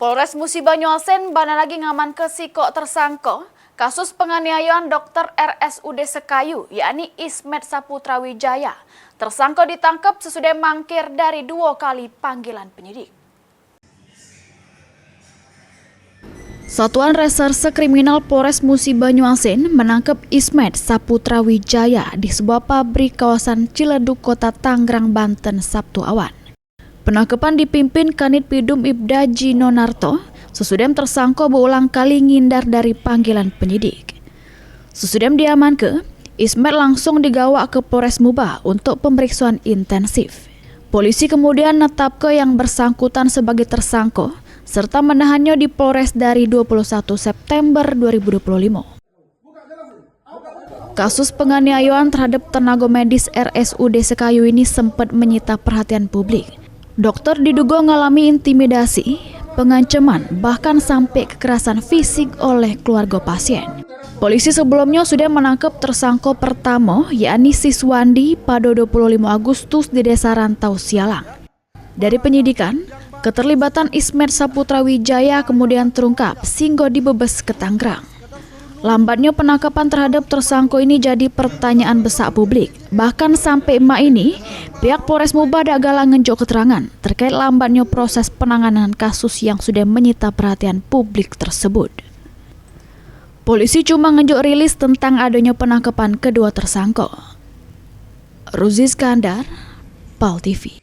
Polres Musi Banyuasin bana lagi ngaman ke siko tersangka kasus penganiayaan dokter RSUD Sekayu, yakni Ismet Saputra Wijaya. Tersangka ditangkap sesudah mangkir dari 2 kali panggilan penyidik. Satuan Reserse Kriminal Polres Musi Banyuasin menangkap Ismet Saputra Wijaya di sebuah pabrik kawasan Ciledug, Kota Tangerang, Banten, Sabtu awan. Penangkapan dipimpin Kanit Pidum Ibda Jinonarto sesudah tersangka berulang kali ngindar dari panggilan penyidik. Sesudah diamankan, Ismet langsung digawa ke Polres Mubah untuk pemeriksaan intensif. Polisi kemudian menetapkan yang bersangkutan sebagai tersangka serta menahannya di Polres dari 21 September 2025. Kasus penganiayaan terhadap tenaga medis RSUD Sekayu ini sempat menyita perhatian publik. Dokter diduga mengalami intimidasi, pengancaman, bahkan sampai kekerasan fisik oleh keluarga pasien. Polisi sebelumnya sudah menangkap tersangka pertama, yakni Siswandi pada 25 Agustus di Desa Rantau Sialang. Dari penyidikan, keterlibatan Ismet Saputra Wijaya kemudian terungkap sehingga dibebas ke Tangerang. Lambatnya penangkapan terhadap tersangka ini jadi pertanyaan besar publik. Bahkan sampai emak ini, pihak Polres Mubah dak galak ngenjok keterangan terkait lambatnya proses penanganan kasus yang sudah menyita perhatian publik tersebut. Polisi cuma ngenjok rilis tentang adanya penangkapan kedua tersangka. Ruzi Skandar, PAL TV.